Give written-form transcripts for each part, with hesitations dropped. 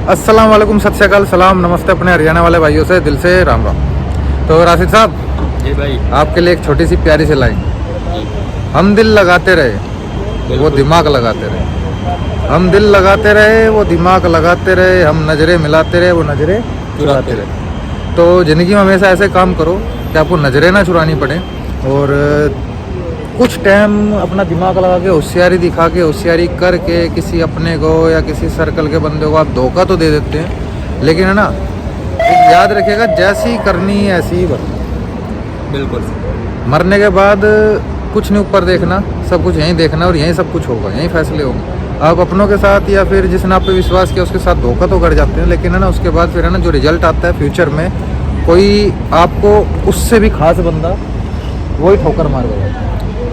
अस्सलाम वालेकुम, सत श्री अकाल, सलाम नमस्ते अपने हरियाणा वाले भाइयों से दिल से राम राम। तो राशिद साहब जी भाई, आपके लिए एक छोटी सी प्यारी सी लाइन। हम दिल लगाते रहे वो दिमाग लगाते रहे, हम दिल लगाते रहे वो दिमाग लगाते रहे, हम नज़रें मिलाते रहे वो नज़रें चुराते रहे। तो ज़िंदगी में हमेशा ऐसे काम करो कि आपको नज़रें ना चुरानी पड़े, और कुछ टाइम अपना दिमाग लगा के होशियारी दिखा के होशियारी करके किसी अपने को या किसी सर्कल के बंदे को आप धोखा तो दे देते हैं, लेकिन है ना, एक याद रखिएगा, जैसी करनी ऐसी ही बननी। बिल्कुल। मरने के बाद कुछ नहीं ऊपर देखना, सब कुछ यहीं देखना और यहीं सब कुछ होगा, यहीं फैसले होंगे। आप अपनों के साथ या फिर जिसने आप पे विश्वास किया उसके साथ धोखा तो कर जाते हैं, लेकिन है ना, उसके बाद फिर है ना, जो रिजल्ट आता है फ्यूचर में, कोई आपको उससे भी खास बंदा वही ठोकर मार देगा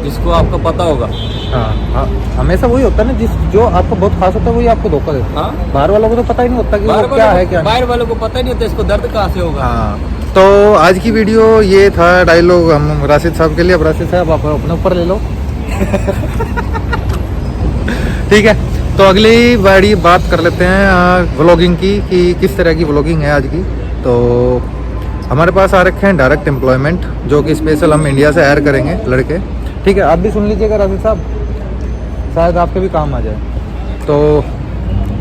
जिसको आपको पता होगा। हाँ, हमेशा वही होता है ना, जो आपको बहुत खास होता है वही आपको धोखा देता है। हाँ, बाहर वालों को तो पता ही नहीं होता कि वो क्या है क्या नहीं। बाहर वालों को पता ही नहीं होता इसको दर्द कहाँ से होगा। हाँ, तो आज की वीडियो ये था डायलॉग हम राशिद साहब के लिए। अब राशिद साहब आप अपने ऊपर ले लो। ठीक है, तो अगली बारी बात कर लेते हैं व्लॉगिंग की, कि किस तरह की व्लॉगिंग है आज की। तो हमारे पास आ रखे हैं डायरेक्ट एम्प्लॉयमेंट, जो कि स्पेशल हम इंडिया से हायर करेंगे लड़के। ठीक है, आप भी सुन लीजिएगा राशिद साहब, शायद आपके भी काम आ जाए। तो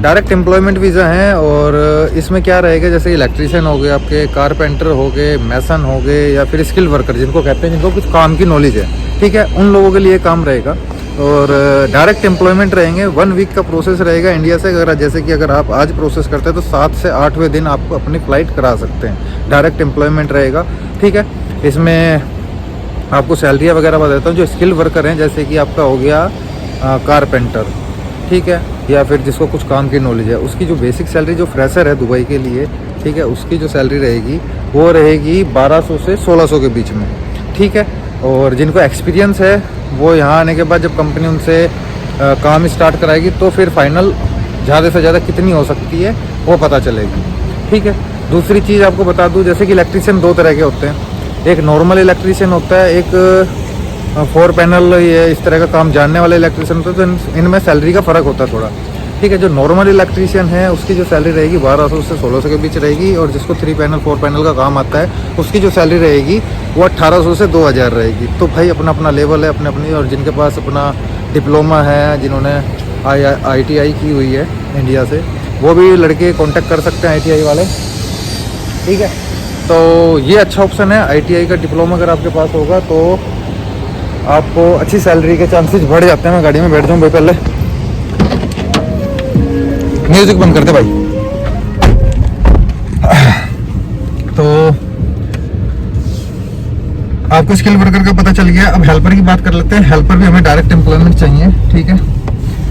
डायरेक्ट एम्प्लॉयमेंट वीज़ा है, और इसमें क्या रहेगा, जैसे इलेक्ट्रीशियन हो गए, आपके कारपेंटर हो गए, मैसन हो गए, या फिर स्किल वर्कर जिनको कहते हैं, जिनको कुछ काम की नॉलेज है, ठीक है, उन लोगों के लिए काम रहेगा। और डायरेक्ट एम्प्लॉयमेंट रहेंगे। 1 वीक का प्रोसेस रहेगा इंडिया से। अगर जैसे कि अगर आप आज प्रोसेस करते हैं तो 7 से 8वें दिन आपको अपनी फ़्लाइट करा सकते हैं। डायरेक्ट एम्प्लॉयमेंट रहेगा, ठीक है। इसमें आपको सैलरियाँ वगैरह बता देता हूँ। जो स्किल वर्कर हैं, जैसे कि आपका हो गया कारपेंटर, ठीक है, या फिर जिसको कुछ काम की नॉलेज है, उसकी जो बेसिक सैलरी जो फ्रेशर है दुबई के लिए, ठीक है, उसकी जो सैलरी रहेगी वो रहेगी 1200 से 1600 के बीच में, ठीक है। और जिनको एक्सपीरियंस है वो यहाँ आने के बाद जब कंपनी उनसे काम स्टार्ट कराएगी तो फिर फाइनल ज़्यादा से ज़्यादा कितनी हो सकती है वो पता चलेगी, ठीक है। दूसरी चीज़ आपको बता दूँ, जैसे कि इलेक्ट्रीशियन 2 तरह के होते हैं। एक नॉर्मल इलेक्ट्रीशियन होता है, एक 4 पैनल ये इस तरह का काम जानने वाले इलेक्ट्रीशियन होते हैं। तो इनमें सैलरी का फ़र्क होता है थोड़ा, ठीक है। जो नॉर्मल इलेक्ट्रीशियन है उसकी जो सैलरी रहेगी 1200 से 1600 के बीच रहेगी, और जिसको 3 पैनल 4 पैनल का काम आता है उसकी जो सैलरी रहेगी वो 1800 से 2000 रहेगी। तो भाई अपना अपना लेवल है, अपने अपनी। और जिनके पास अपना डिप्लोमा है, जिन्होंने ITI की हुई है इंडिया से, वो भी लड़के कॉन्टेक्ट कर सकते हैं, ITI वाले, ठीक है। तो ये अच्छा ऑप्शन है। ITI का डिप्लोमा अगर आपके पास होगा तो आपको अच्छी सैलरी के चांसेस बढ़ जाते हैं। मैं गाड़ी में बैठ जाऊँ भाई, पहले म्यूजिक बंद करते भाई। तो आपको स्किल वर्कर का पता चल गया। अब हेल्पर की बात कर लेते हैं। हेल्पर भी हमें डायरेक्ट एम्प्लॉयमेंट चाहिए, ठीक है।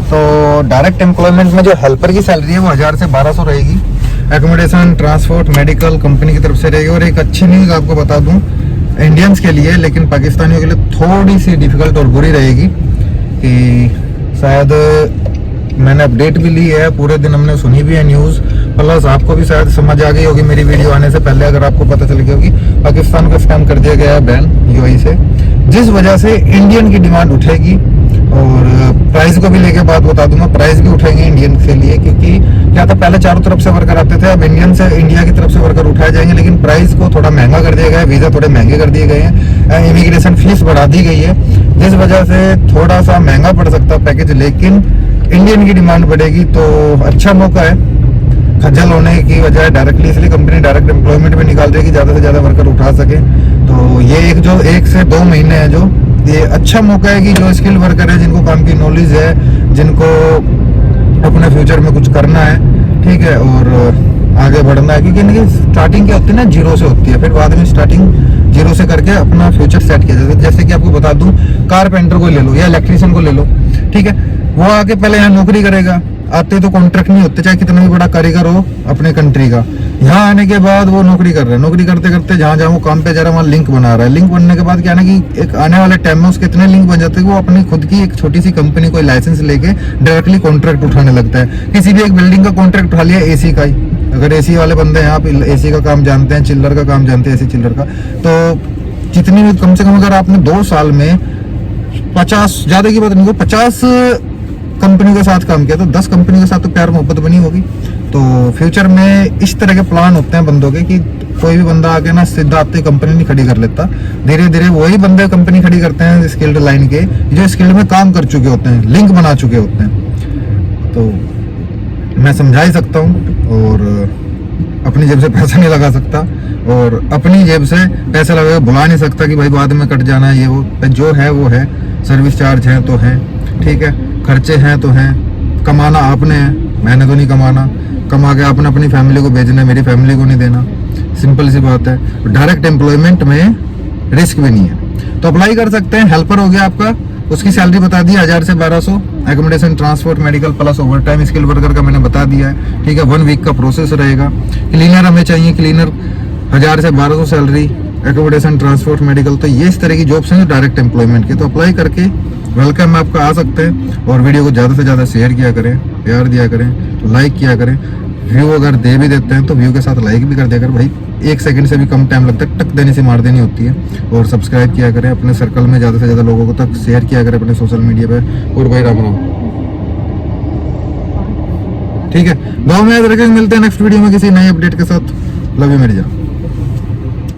तो डायरेक्ट एम्प्लॉयमेंट में जो हेल्पर की सैलरी है वो 1000 से 1200 रहेगी। एकोमोडेशन, ट्रांसपोर्ट, मेडिकल कंपनी की तरफ से रहेगी। और एक अच्छी न्यूज़ आपको बता दूं इंडियंस के लिए, लेकिन पाकिस्तानियों के लिए थोड़ी सी डिफिकल्ट और बुरी रहेगी, कि शायद मैंने अपडेट भी ली है, पूरे दिन हमने सुनी भी है न्यूज़, प्लस आपको भी शायद समझ आ गई होगी मेरी वीडियो आने से पहले, अगर आपको पता चल गई होगी। पाकिस्तान का स्कैम कर दिया गया है बैन UAE से, जिस वजह से इंडियन की डिमांड उठेगी। और प्राइस को भी लेके बात बता दूंगा, प्राइस भी उठेंगे इंडियन के लिए, क्योंकि क्या था, पहले चारों तरफ से वर्कर आते थे, अब इंडियन से, इंडिया की तरफ से वर्कर उठाए जाएंगे, लेकिन प्राइस को थोड़ा महंगा कर दिया गया है। वीज़ा थोड़े महंगे कर दिए गए हैं, इमिग्रेशन फीस बढ़ा दी गई है, जिस वजह से थोड़ा सा महंगा पड़ सकता है पैकेज, लेकिन इंडियन की डिमांड बढ़ेगी। तो अच्छा मौका है, खज्जल होने की वजह डायरेक्टली, इसलिए कंपनी डायरेक्ट एम्प्लॉयमेंट में निकाल देगी, ज़्यादा से ज़्यादा वर्कर उठा सके। तो ये एक जो 1 से 2 महीने है, जो ये अच्छा मौका है कि जो स्किल वर्कर है, जिनको काम की नॉलेज है, जिनको अपने फ्यूचर में कुछ करना है, ठीक है, और आगे बढ़ना है, क्योंकि इनकी स्टार्टिंग क्या होती है ना, 0 से होती है, फिर बाद में स्टार्टिंग 0 से करके अपना फ्यूचर सेट किया जाता है। जैसे कि आपको बता दूं, कारपेंटर को ले लो या इलेक्ट्रीशियन को ले लो, ठीक है, वो आके पहले यहाँ नौकरी करेगा। आते तो कॉन्ट्रैक्ट नहीं होते, चाहे कितना भी बड़ा कारीगर हो अपने कंट्री का। यहाँ आने के बाद वो नौकरी कर रहा है, नौकरी करते करते जहाँ जहाँ वो काम पे जा रहा है वहाँ लिंक बना रहा है। लिंक बनने के बाद क्या ना, कि एक आने वाले टाइम में उसके इतने लिंक बन जाते हैं कि वो अपनी खुद की एक छोटी सी कंपनी कोई लाइसेंस लेके डायरेक्टली कॉन्ट्रैक्ट उठाने लगता है। किसी भी एक बिल्डिंग का कॉन्ट्रैक्ट उठा लिया, AC का ही, अगर AC वाले बंदे हैं, आप AC का काम जानते हैं, चिल्लर का काम जानते हैं, AC चिल्लर का, तो जितनी भी कम से कम अगर आपने 2 साल में 50, ज़्यादा की बात नहीं, 50 कंपनी के साथ काम किया तो 10 कंपनी के साथ तो प्यार मोहब्बत बनी होगी। तो फ्यूचर में इस तरह के प्लान होते हैं बंदों के कि कोई भी बंदा आके ना सीधा आपकी कंपनी नहीं खड़ी कर लेता, धीरे धीरे वही बंदे कंपनी खड़ी करते हैं स्किल्ड लाइन के, जो स्किल्ड में काम कर चुके होते हैं, लिंक बना चुके होते हैं। तो मैं समझा ही सकता हूँ, और अपनी जेब से पैसा नहीं लगा सकता, और अपनी जेब से पैसा लगा बुला नहीं सकता कि भाई बाद में कट जाना है ये वो। जो है वो है, सर्विस चार्ज है तो है, ठीक है, खर्चे हैं तो हैं, कमाना आपने है, मैंने तो नहीं कमाना, कमा के आपने अपनी फैमिली को भेजना है, मेरी फैमिली को नहीं देना, सिंपल सी बात है। डायरेक्ट एम्प्लॉयमेंट में रिस्क भी नहीं है, तो अप्लाई कर सकते हैं। हेल्पर हो गया आपका, उसकी सैलरी बता दी 1000 से 1200, accommodation, transport, medical plus over time. Skill worker का मैंने बता दिया है, ठीक है, 1 वीक का प्रोसेस रहेगा। क्लीनर हमें चाहिए, क्लीनर 1000 से 1200 सैलरी, एकोमोडेशन, ट्रांसपोर्ट, मेडिकल। तो ये इस तरह की जॉब्स हैं डायरेक्ट एम्प्लॉयमेंट के, तो अप्लाई करके वेलकम आपका आ सकते हैं। और वीडियो को ज़्यादा से ज़्यादा शेयर किया करें, प्यार दिया करें, लाइक किया करें। व्यू अगर दे भी देते हैं तो व्यू के साथ लाइक भी कर दिया करें भाई, 1 सेकंड से भी कम टाइम लगता है, टक देने से मार देनी होती है। और सब्सक्राइब किया करें, अपने सर्कल में ज़्यादा से ज़्यादा लोगों को तक शेयर किया करें अपने सोशल मीडिया पे। और भाई राम राम, ठीक है, गाँव में याद रखें। मिलते हैं नेक्स्ट वीडियो में किसी नए अपडेट के साथ। लव यू मेरी जान।